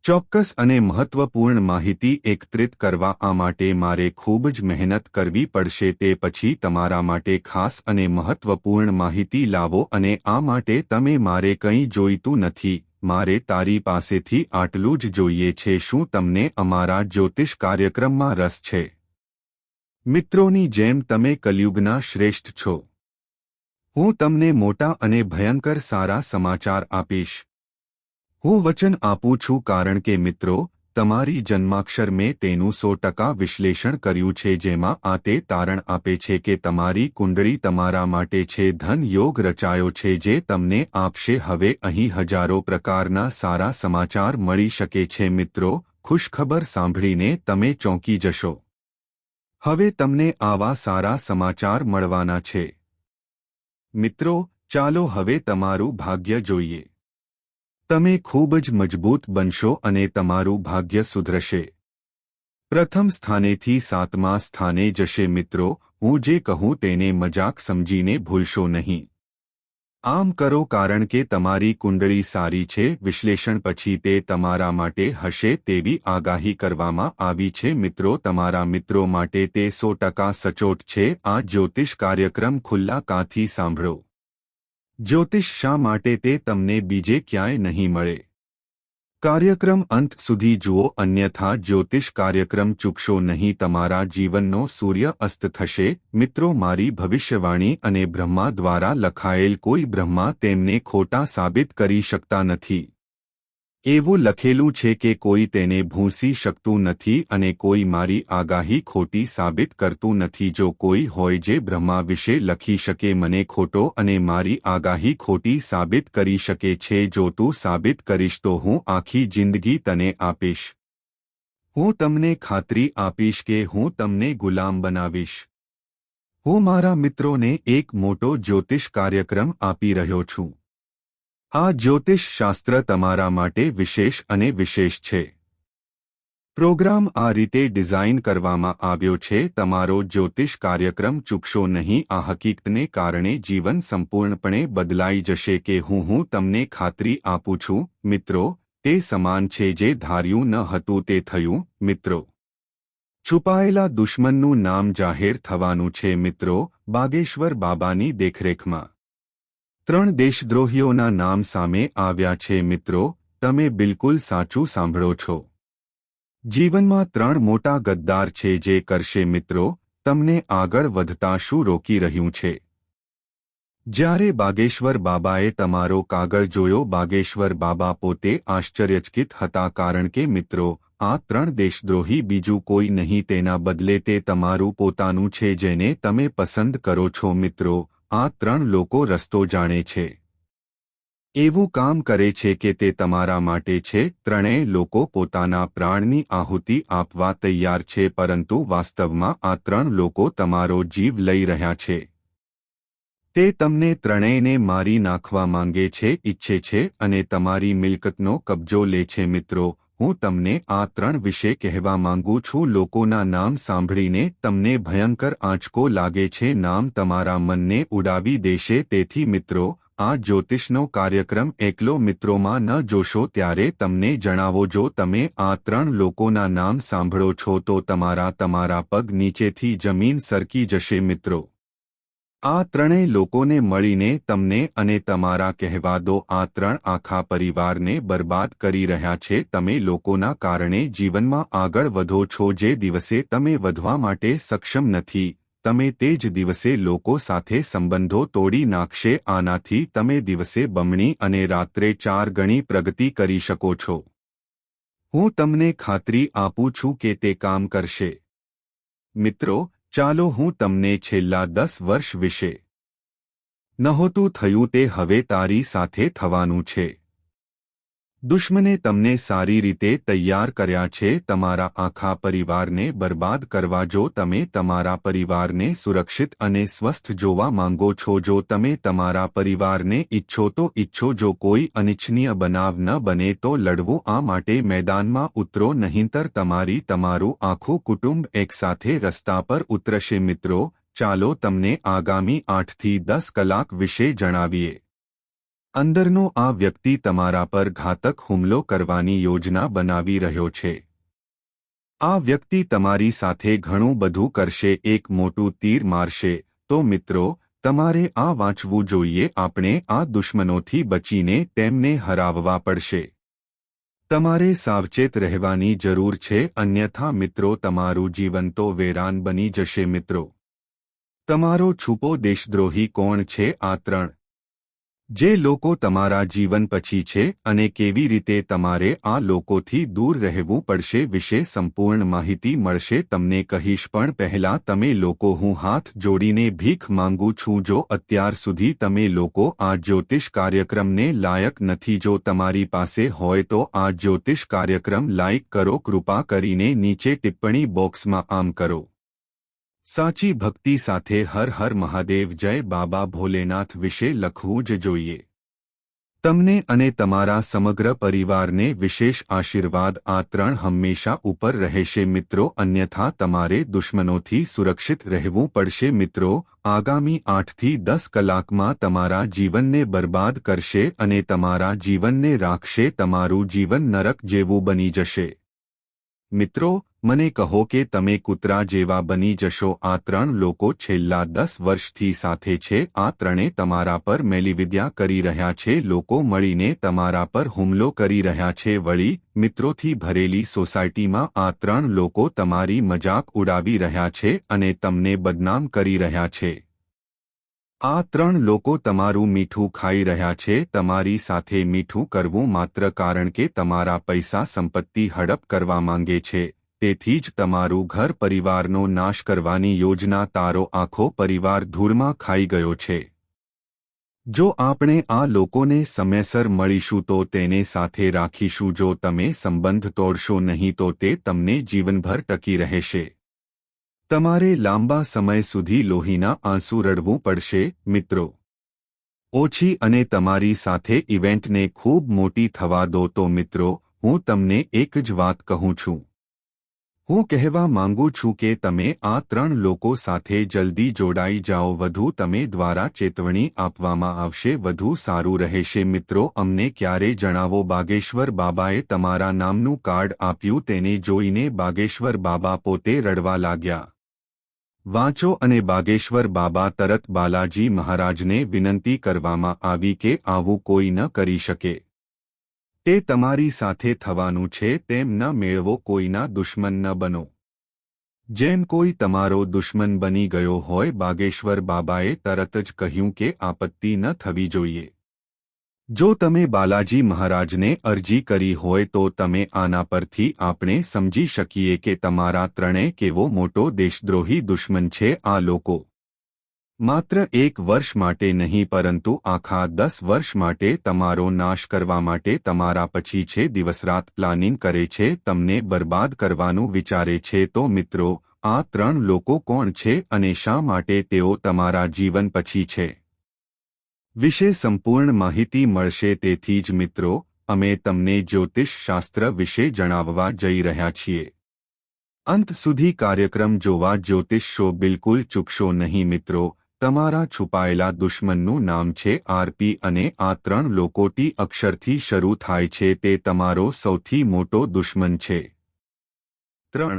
ચોક્કસ અને મહત્વપૂર્ણ માહિતી એકત્રિત કરવા આ માટે મારે ખૂબ જ મહેનત કરવી પડશે. તે પછી તમારા માટે ખાસ અને મહત્વપૂર્ણ માહિતી લાવો અને આ માટે તમે મારે કંઈ જોઈતું નથી. મારે તારી પાસેથી આટલું જ જોઈએ છે. શું તમને અમારા જ્યોતિષ કાર્યક્રમમાં રસ છે? મિત્રોની જેમ તમે કલયુગના શ્રેષ્ઠ છો. હું તમને મોટા અને ભયંકર સારા સમાચાર આપીશ. હું વચન આપું છું કારણ કે મિત્રો તમારી જન્માક્ષર મેં તેનું 100% વિશ્લેષણ કર્યું છે જેમાં આ તે તારણ આપે છે કે તમારી કુંડળી તમારા માટે છે. ધન યોગ રચાયો છે જે તમને આપશે. હવે અહીં હજારો પ્રકારના સારા સમાચાર મળી શકે છે. મિત્રો ખુશખબર સાંભળીને તમે ચોંકી જશો. હવે તમને આવા સારા સમાચાર મળવાના છે. મિત્રો ચાલો હવે તમારું ભાગ્ય જોઈએ. તમે ખૂબ જ મજબૂત બનશો અને તમારું ભાગ્ય સુધરશે. પ્રથમ સ્થાનેથી 7મા સ્થાને જશે. મિત્રો હું જે કહું તેને મજાક સમજીને ભૂલશો નહીં. આમ કરો કારણ કે તમારી કુંડળી સારી છે. વિશ્લેષણ પછી તે તમારા માટે હશે તેવી આગાહી કરવામાં આવી છે. મિત્રો તમારા મિત્રો માટે તે 100% સચોટ છે. આ જ્યોતિષ કાર્યક્રમ ખુલ્લા કાનથી સાંભળો. જ્યોતિષ શા માટે તે તમને બીજે ક્યાંય નહીં મળે. કાર્યક્રમ અંત સુધી જુઓ અન્યથા જ્યોતિષ કાર્યક્રમ ચૂકશો નહીં. તમારા જીવનનો સૂર્ય અસ્ત થશે. મિત્રો મારી ભવિષ્યવાણી અને બ્રહ્મા દ્વારા લખાયેલ કોઈ બ્રહ્મા તેમને ખોટા સાબિત કરી શકતા નથી. એવું લખેલું છે કે કોઈ તેને ભૂંસી શકતું નથી અને કોઈ મારી આગાહી ખોટી સાબિત કરતું નથી. જો કોઈ હોય જે બ્રહ્મા વિશે લખી શકે મને ખોટો અને મારી આગાહી ખોટી સાબિત કરી શકે છે. જો તું સાબિત કરીશ તો હું આખી જિંદગી તને આપીશ. હું તમને ખાતરી આપીશ કે હું તમને ગુલામ બનાવીશ. હું મારા મિત્રોને એક મોટો જ્યોતિષ કાર્યક્રમ આપી રહ્યો છું. આ જ્યોતિષ શાસ્ત્ર તમારા માટે વિશેષ અને વિશેષ છે. પ્રોગ્રામ આ રીતે ડિઝાઇન કરવામાં આવ્યો છે. તમારો જ્યોતિષ કાર્યક્રમ ચૂકશો નહીં. આ હકીકતને કારણે જીવન સંપૂર્ણપણે બદલાઈ જશે કે હું તમને ખાતરી આપું છું. મિત્રો તે સમાન છે જે ધાર્યું ન હતું તે થયું. મિત્રો છુપાયેલા દુશ્મનનું નામ જાહેર થવાનું છે. મિત્રો બાગેશ્વર બાબાની દેખરેખમાં 3 દેશદ્રોહીઓના નામ સામે આવ્યા છે. મિત્રો તમે બિલકુલ સાચું સાંભળો છો. જીવનમાં 3 મોટા ગદ્દાર છે જે કરશે. મિત્રો તમને આગળ વધતા શું રોકી રહ્યું છે? જ્યારે બાગેશ્વર બાબાએ તમારો કાગળ જોયો બાગેશ્વર બાબા પોતે આશ્ચર્યચકિત હતા કારણ કે મિત્રો આ 3 દેશદ્રોહી બીજું કોઈ નહીં તેના બદલે તે તમારું પોતાનું છે જેને તમે પસંદ કરો છો. મિત્રો આ 3 લોકો રસ્તો જાણે છે. એવું કામ કરે છે કે તે તમારા માટે છે. ત્રણેય લોકો પોતાના પ્રાણની આહુતિ આપવા તૈયાર છે, પરંતુ વાસ્તવમાં આ ત્રણ લોકો તમારો જીવ લઈ રહ્યા છે. તે તમને ત્રણેયને મારી નાખવા માંગે છે, ઈચ્છે છે અને તમારી મિલકતનો કબજો લે છે. મિત્રો, હું તમને આ ત્રણ વિશે કહેવા માંગુ છું. લોકોના નામ સાંભળીને તમને ભયંકર આંચકો લાગે છે. નામ તમારા મનને ઉડાવી દેશે. તેથી મિત્રો, આ જ્યોતિષનો કાર્યક્રમ એકલો મિત્રોમાં ન જોશો. ત્યારે તમને જણાવો, જો તમે આ ત્રણ લોકોના નામ સાંભળો છો તો તમારા પગ નીચેથી જમીન સરકી જશે. મિત્રો, આ ત્રણેય લોકોને મળીને તમને અને તમારા કહેવા દો, આ ત્રણ આખા પરિવારને બરબાદ કરી રહ્યા છે. તમે લોકોના કારણે જીવનમાં આગળ વધો છો. જે દિવસે તમે વધવા માટે સક્ષમ નથી, તમે તે જ દિવસે લોકો સાથે સંબંધો તોડી નાખશે. આનાથી તમે દિવસે બમણી અને રાત્રે 4 ગણી પ્રગતિ કરી શકો છો. હું તમને ખાતરી આપું છું કે તે કામ કરશે. મિત્રો, ચાલો હું તમને છેલ્લા 10 વર્ષ વિશે નહોતું થયું તે હવે તારી સાથે થવાનું છે. દુશ્મને તમને સારી રીતે તૈયાર કર્યા છે તમારા આખા પરિવારને બરબાદ કરવા. જો તમે તમારા પરિવારને સુરક્ષિત અને સ્વસ્થ જોવા માંગો છો, જો તમે તમારા પરિવારને ઈચ્છો તો ઈચ્છો, જો કોઈ અનિચ્છનીય બનાવ ન બને તો લડવું. આ માટે મેદાનમાં ઉતરો, નહીંતર તમારું આખું કુટુંબ એકસાથે રસ્તા પર ઉતરશે. મિત્રો, ચાલો તમને આગામી 8 થી 10 કલાક વિશે જણાવીએ. અંદરનો આ વ્યક્તિ તમારા પર ઘાતક હુમલો કરવાની યોજના બનાવી રહ્યો છે. આ વ્યક્તિ તમારી સાથે ઘણું બધું કરશે, એક મોટું તીર મારશે. તો મિત્રો, તમારે આ વાંચવું જોઈએ. આપણે આ દુશ્મનોથી બચીને તેમને હરાવવા પડશે. તમારે સાવચેત રહેવાની જરૂર છે, અન્યથા મિત્રો તમારું જીવન તો વેરાન બની જશે. મિત્રો, તમારો છુપો દેશદ્રોહી કોણ છે? આ ત્રણ જે લોકો તમારા જીવન પછી છે અને કેવી રીતે તમારે આ લોકોથી દૂર રહેવું પડશે વિશે સંપૂર્ણ માહિતી મળશે. તમને કહીશ, પણ પહેલા તમે લોકો, હું હાથ જોડીને ભીખ માંગુ છું, જો અત્યાર સુધી તમે લોકો આ જ્યોતિષ કાર્યક્રમને લાયક નથી, જો તમારી પાસે હોય તો આ જ્યોતિષ કાર્યક્રમ લાઇક કરો. કૃપા કરીને નીચે ટિપ્પણી બોક્સમાં આમ કરો. સાચી ભક્તિ સાથે હર હર મહાદેવ, જય બાબા ભોલેનાથ વિશે લખવું જ જોઈએ. તમને અને તમારા સમગ્ર પરિવારને વિશેષ આશીર્વાદ આ ત્રણ હંમેશા ઉપર રહેશે. મિત્રો, અન્યથા તમારે દુશ્મનોથી સુરક્ષિત રહેવું પડશે. મિત્રો, આગામી 8 થી 10 કલાકમાં તમારા જીવનને બરબાદ કરશે અને તમારા જીવનને રાખશે. તમારું જીવન નરક જેવું બની જશે. મિત્રો, મને કહો કે તમે કૂતરા જેવા બની જશો. આ ત્રણ લોકો છેલ્લા 10 વર્ષથી સાથે છે. આ ત્રણે તમારા પર મેલીવિદ્યા કરી રહ્યા છે. લોકો મળીને તમારા પર હુમલો કરી રહ્યા છે. વળી મિત્રોથી ભરેલી સોસાયટીમાં આ ત્રણ લોકો તમારી મજાક ઉડાવી રહ્યા છે અને તમને બદનામ કરી રહ્યા છે. આ ત્રણ લોકો તમારું મીઠું ખાઈ રહ્યા છે. તમારી સાથે મીઠું કરવું માત્ર કારણ કે તમારા પૈસા સંપત્તિ હડપ કરવા માંગે છે. તેથી જ તમારું ઘર પરિવારનો નાશ કરવાની યોજના. તારો આખો પરિવાર ધૂળમાં ખાઈ ગયો છે. જો આપણે આ લોકોને સમયસર મળીશું તો તેને સાથે રાખીશું. જો તમે સંબંધ તોડશો નહીં તો તે તમને જીવનભર ટકી રહેશે. તમારે લાંબા સમય સુધી લોહીના આંસુ રડવું પડશે. મિત્રો, ઓછી અને તમારી સાથે ઇવેન્ટને ખૂબ મોટી થવા દો. તો મિત્રો, હું તમને એક જ વાત કહું છું. હું કહેવા માંગુ છું કે તમે આ ત્રણ લોકો સાથે જલ્દી જોડાઈ જાઓ. વધુ તમે દ્વારા ચેતવણી આપવામાં આવશે. વધુ સારું રહેશે. મિત્રો, અમને ક્યારે જણાવો. બાગેશ્વર બાબાએ તમારા નામનું કાર્ડ આપ્યું. તેને જોઈને બાગેશ્વર બાબા પોતે રડવા લાગ્યા. વાંચો. અને બાગેશ્વર બાબા તરત બાલાજી મહારાજને વિનંતી કરવામાં આવી કે આવું કોઈ ન કરી શકે. તે તમારી સાથે થવાનું છે. તેમ ન મેળવો. કોઈના દુશ્મન ન બનો. જેમ કોઈ તમારો દુશ્મન બની ગયો હોય. બાગેશ્વર બાબાએ તરત જ કહ્યું કે આપત્તિ ન થવી જોઈએ. જો તમે બાલાજી મહારાજને અરજી કરી હોય તો તમે આના પરથી આપણે સમજી શકીએ કે તમારા ત્રણેય કેવો મોટો દેશદ્રોહી દુશ્મન છે. આ લોકો માત્ર 1 વર્ષ માટે નહીં પરંતુ આખા 10 વર્ષ માટે તમારો નાશ કરવા માટે તમારા પછી છે દિવસરાત પ્લાનિંગ કરે છે, તમને બરબાદ કરવાનું વિચારે છે. તો મિત્રો, આ 3 લોકો કોણ છે અને શા માટે તેઓ તમારા જીવન પછી છે વિશે સંપૂર્ણ માહિતી મળશે. તેથી જ મિત્રો, અમે તમને જ્યોતિષ શાસ્ત્ર વિશે જણાવવા જઈ રહ્યા છીએ. અંત સુધી કાર્યક્રમ જોવા જ્યોતિષ શો બિલકુલ ચૂકશો નહીં. મિત્રો, તમારા છુપાયેલા દુશ્મનનું નામ છે આરપી અને આ 3 લોકો ટી અક્ષરથી શરૂ થાય છે. તે તમારો સૌથી મોટો દુશ્મન છે. 3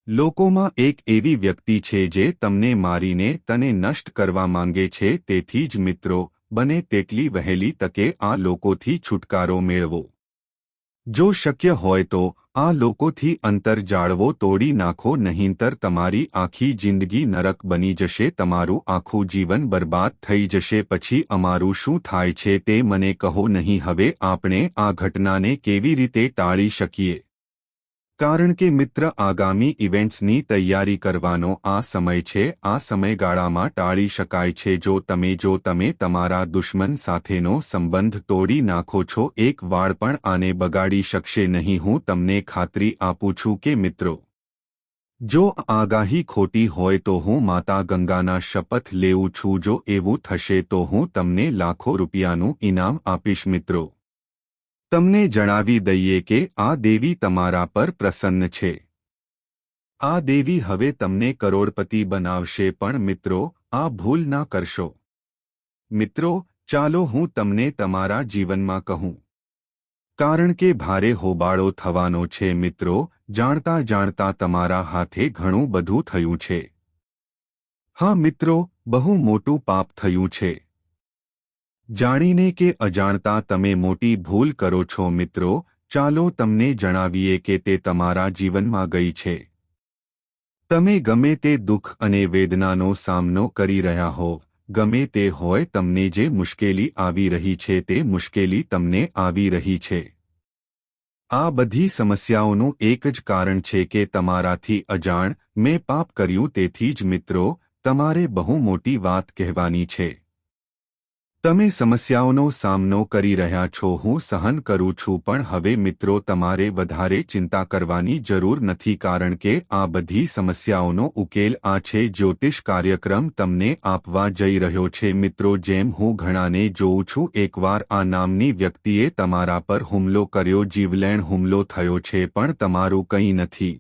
લોકોમાં એક એવી વ્યક્તિ છે જે તમને મારીને તને નષ્ટ કરવા માંગે છે. તેથી જ મિત્રો, બને તેટલી વહેલી તકે આ લોકોથી છુટકારો મેળવો. જો શક્ય હોય તો આ લોકોથી અંતર જાળવો, તોડી નાખો, નહીંતર તમારી આખી જિંદગી નરક બની જશે, તમારું આખું જીવન બરબાદ થઈ જશે. પછી અમારું શું થાય છે તે મને કહો નહીં. હવે આપણે આ ઘટનાને કેવી રીતે ટાળી શકીએ? કારણ કે મિત્ર, આગામી ઇવેન્ટ્સની તૈયારી કરવાનો આ સમય છે. આ સમયગાળામાં ટાળી શકાય છે જો તમે તમારા દુશ્મન સાથેનો સંબંધ તોડી નાખો છો. એક વાળ પણ આને બગાડી શકશે નહીં. હું તમને ખાતરી આપું છું કે મિત્રો, જો આગાહી ખોટી હોય તો હું માતા ગંગાના શપથ લેવું છું. જો એવું થશે તો હું તમને લાખો રૂપિયાનું ઇનામ આપીશ. મિત્રો, તમને જણાવી દઈએ કે આ દેવી તમારા પર પ્રસન્ન છે. આ દેવી હવે તમને કરોડપતિ બનાવશે. પણ મિત્રો, આ ભૂલ ના કરશો. મિત્રો, ચાલો હું તમને તમારા જીવનમાં કહું, કારણ કે ભારે હોબાળો થવાનો છે. મિત્રો, જાણતા જાણતા તમારા હાથે ઘણું બધું થયું છે. હા મિત્રો, બહુ મોટું પાપ થયું છે. જાણીને કે અજાણતા તમે મોટી ભૂલ કરો છો. મિત્રો, ચાલો તમને જણાવીએ કે તે તમારા જીવનમાં ગઈ છે. તમે ગમે તે દુઃખ અને વેદનાનો સામનો કરી રહ્યા હો, ગમે તે હોય, તમને જે મુશ્કેલી આવી રહી છે તે મુશ્કેલી તમને આવી રહી છે. આ બધી સમસ્યાઓનું એક જ કારણ છે કે તમારાથી અજાણ મેં પાપ કર્યું. તેથી જ મિત્રો, તમારે બહુ મોટી વાત કહેવાની છે. તમે સમસ્યાઓનો સામનો કરી રહ્યા છો, હું સહન કરું છું. પણ હવે મિત્રો, તમારે વધારે ચિંતા કરવાની જરૂર નથી, કારણ કે આ બધી સમસ્યાઓનો ઉકેલ આ છે. જ્યોતિષ કાર્યક્રમ તમને આપવા જઈ રહ્યો છે. મિત્રો, જેમ હું ઘણાને જોઉં છું, એકવાર આ નામની વ્યક્તિએ તમારા પર હુમલો કર્યો, જીવલેણ હુમલો થયો છે, પણ તમારું કંઈ નથી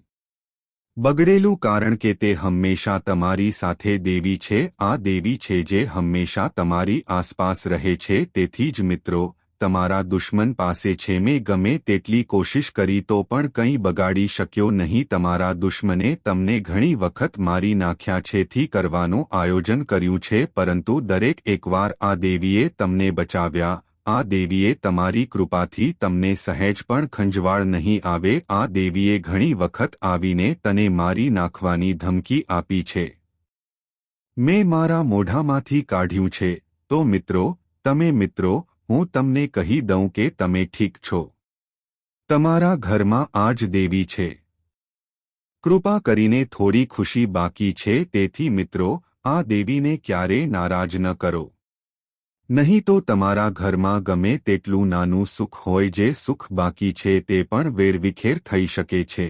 બગડેલું, કારણ કે તે હંમેશા તમારી સાથે દેવી છે. આ દેવી છે જે હંમેશા તમારી આસપાસ રહે છે. તેથી જ મિત્રો, તમારા દુશ્મન પાસે છે. મેં ગમે તેટલી કોશિશ કરી તો પણ કંઈ બગાડી શક્યો નહીં. તમારા દુશ્મને તમને ઘણી વખત મારી નાખ્યા છે, થી કરવાનું આયોજન કર્યું છે, પરંતુ દરેક એકવાર આ દેવીએ તમને બચાવ્યા. આ દેવીએ તમારી કૃપાથી તમને સહેજ પણ ખંજવાળ નહીં આવે. આ દેવીએ ઘણી વખત આવીને તને મારી નાખવાની ધમકી આપી છે. મેં મારા મોઢામાંથી કાઢ્યું છે. તો મિત્રો, મિત્રો, હું તમને કહી દઉં કે તમે ઠીક છો. તમારા ઘરમાં આ જ દેવી છે. કૃપા કરીને થોડી ખુશી બાકી છે. તેથી મિત્રો, આ દેવીને ક્યારેય નારાજ ન કરો. નહીં તો તમારા ઘરમાં ગમે તેટલું નાનું સુખ હોય, જે સુખ બાકી છે તે પણ વેરવિખેર થઈ શકે છે.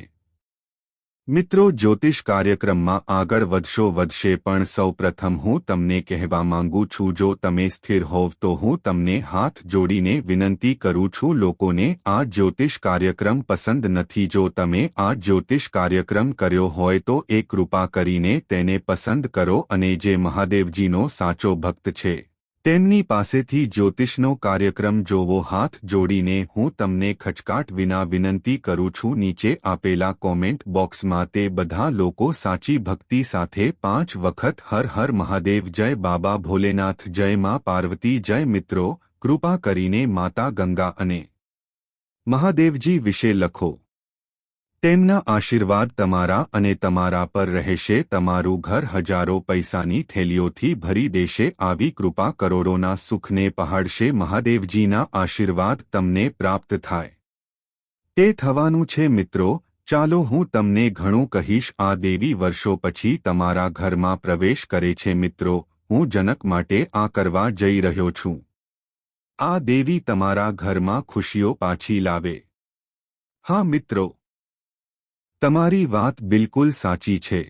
મિત્રો, જ્યોતિષ કાર્યક્રમમાં આગળ વધશે, પણ સૌપ્રથમ હું તમને કહેવા માંગુ છું, જો તમે સ્થિર હોવ તો હું તમને હાથ જોડીને વિનંતી કરું છું. લોકોને આ જ્યોતિષ કાર્યક્રમ પસંદ નથી. જો તમે આ જ્યોતિષ કાર્યક્રમ કર્યો હોય તો એ કૃપા કરીને તેને પસંદ કરો, અને જે મહાદેવજીનો સાચો ભક્ત છે તેમની પાસેથી જ્યોતિષનો કાર્યક્રમ જોવો. હાથ જોડીને હું તમને ખચકાટ વિના વિનંતી કરું છું, નીચે આપેલા કોમેન્ટ બોક્સમાં તે બધા લોકો સાચી ભક્તિ સાથે 5 વખત હર હર મહાદેવ, જય બાબા ભોલેનાથ, જય માં પાર્વતી, જય. મિત્રો, કૃપા કરીને માતા ગંગા અને મહાદેવજી વિશે લખો. તેમના આશીર્વાદ તમારા અને તમારા પર રહેશે. તમારું ઘર હજારો પૈસાની થેલીઓથી ભરી દેશે. આવી કૃપા કરોડોના સુખને પહાડશે. મહાદેવજીના આશીર્વાદ તમને પ્રાપ્ત થાય તે થવાનું છે. મિત્રો, ચાલો હું તમને ઘણું કહીશ. આ દેવી વર્ષો પછી તમારા ઘરમાં પ્રવેશ કરે છે મિત્રો. હું જનક માટે આ કરવા જઈ રહ્યો છું. આ દેવી તમારા ઘરમાં ખુશીઓ પાછી લાવે. હા મિત્રો, તમારી વાત બિલકુલ સાચી છે.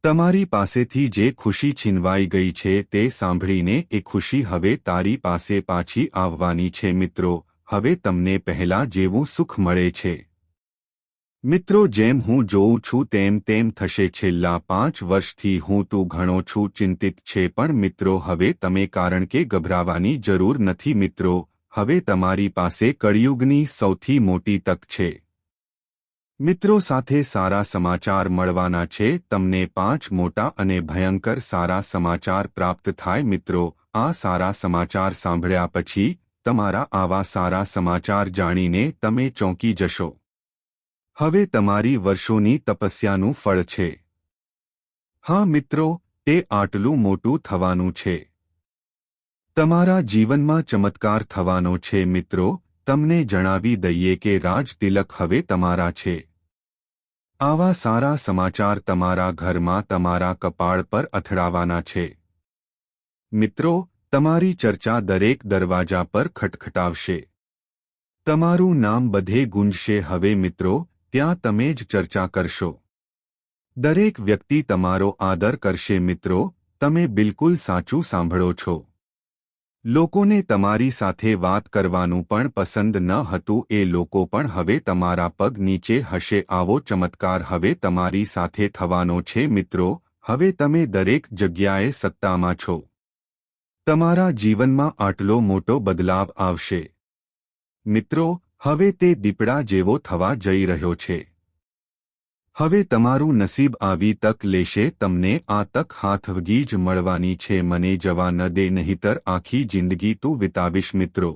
તમારી પાસેથી જે ખુશી છીનવાઈ ગઈ છે તે સાંભળીને એ ખુશી હવે તારી પાસે પાછી આવવાની છે મિત્રો. હવે તમને પહેલા જેવું સુખ મળે છે. મિત્રો, જેમ હું જોઉં છું તેમ તેમ થશે. છેલ્લા 5 વર્ષથી હું તું ઘણો છું ચિંતિત છે. પણ મિત્રો હવે તમે કારણ કે ગભરાવાની જરૂર નથી મિત્રો. હવે તમારી પાસે કળિયુગની સૌથી મોટી તક છે. મિત્રો, સાથે સારા સમાચાર મળવાના છે તમને. 5 મોટા અને ભયંકર સારા સમાચાર પ્રાપ્ત થાય મિત્રો. આ સારા સમાચાર સાંભળ્યા પછી તમારા આવા સારા સમાચાર જાણીને તમે ચોંકી જશો. હવે તમારી વર્ષોની તપસ્યાનું ફળ છે. હા મિત્રો, તે આટલું મોટું થવાનું છે. તમારા જીવનમાં ચમત્કાર થવાનો છે મિત્રો. તમને જણાવી દઈએ કે રાજ તિલક હવે તમારા છે. આવા સારા સમાચાર તમારા ઘરમાં તમારા કપાળ પર અથડાવાના છે. મિત્રો, તમારી ચર્ચા દરેક દરવાજા પર ખટખટાવશે. તમારું નામ બધે ગુંજશે. હવે મિત્રો, ત્યાં તમે જ ચર્ચા કરશો. દરેક વ્યક્તિ તમારો આદર કરશે મિત્રો. તમે બિલકુલ સાચું સાંભળો છો. લોકોને તમારી સાથે વાત કરવાનું પણ પસંદ ન હતું. એ લોકો પણ હવે તમારા પગ નીચે હશે. આવો ચમત્કાર હવે તમારી સાથે થવાનો છે મિત્રો. હવે તમે દરેક જગ્યાએ સત્તામાં છો. તમારા જીવનમાં આટલો મોટો બદલાવ આવશે. મિત્રો, હવે તે દીપડા જેવો થવા જઈ રહ્યો છે. હવે તમારું નસીબ આવી તક લેશે. તમને આ તક હાથવગી જ મળવાની છે. મને જવા ન દે, નહીતર આખી જિંદગી તું વિતાવીશ મિત્રો.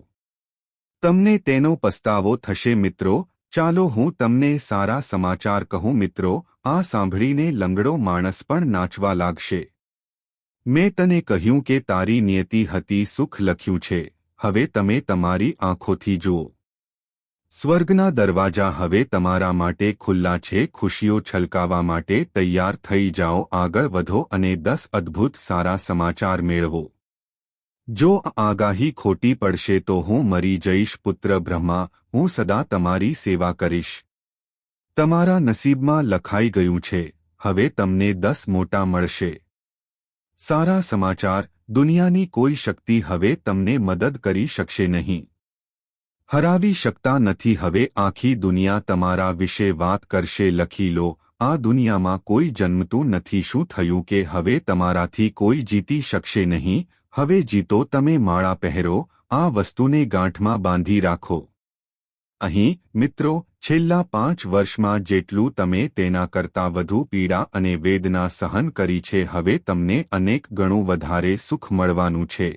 તમને તેનો પસ્તાવો થશે મિત્રો. ચાલો હું તમને સારા સમાચાર કહું મિત્રો. આ સાંભળીને લંગડો માણસ પણ નાચવા લાગશે. મેં તને કહ્યું કે તારી નિયતિ હતી સુખ લખ્યું છે. હવે તમે તમારી આંખોથી જુઓ. સ્વર્ગના દરવાજા હવે તમારા માટે ખુલ્લા છે. ખુશીઓ છલકાવા માટે તૈયાર થઈ જાઓ. આગળ વધો અને 10 અદ્ભુત સારા સમાચાર મેળવો. જો આ આગાહી ખોટી પડશે તો હું મરી જઈશ. પુત્ર બ્રહ્મા, હું સદા તમારી સેવા કરીશ. તમારા નસીબમાં લખાઈ ગયું છે. હવે તમને 10 મોટા મળશે. સારા સમાચાર. દુનિયાની કોઈ શક્તિ હવે તમને મદદ કરી શકશે નહીં. હરાવી શકતા નથી. હવે આખી દુનિયા તમારા વિશે વાત કરશે. લખી લો, આ દુનિયામાં કોઈ જન્મતું નથી. શું થયું કે હવે તમારાથી કોઈ જીતી શકશે નહીં? હવે જીતો. તમે માળા પહેરો. આ વસ્તુને ગાંઠમાં બાંધી રાખો. અહીં મિત્રો, છેલ્લા 5 વર્ષમાં જેટલું તમે તેના કરતાં વધુ પીડા અને વેદના સહન કરી છે, હવે તમને અનેક ગણું વધારે સુખ મળવાનું છે.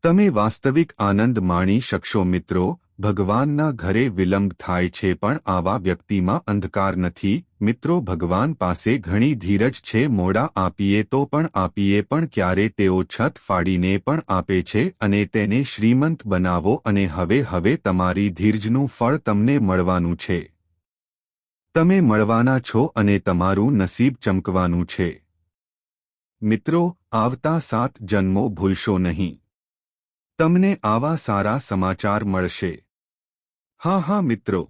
તમે વાસ્તવિક આનંદ માણી શકશો મિત્રો. ભગવાનના ઘરે વિલંબ થાય છે પણ આવા વ્યક્તિમાં અંધકાર નથી. મિત્રો, ભગવાન પાસે ઘણી ધીરજ છે. મોડા આપીએ તો પણ આપીએ, પણ ક્યારે તેઓ છત ફાડીને પણ આપે છે અને તેને શ્રીમંત બનાવો. અને હવે તમારી ધીરજનું ફળ તમને મળવાનું છે. તમે મળવાના છો અને તમારું નસીબ ચમકવાનું છે. મિત્રો, આવતા 7 જન્મો ભૂલશો નહીં. તમને આવા સારા સમાચાર મળશે. હા મિત્રો.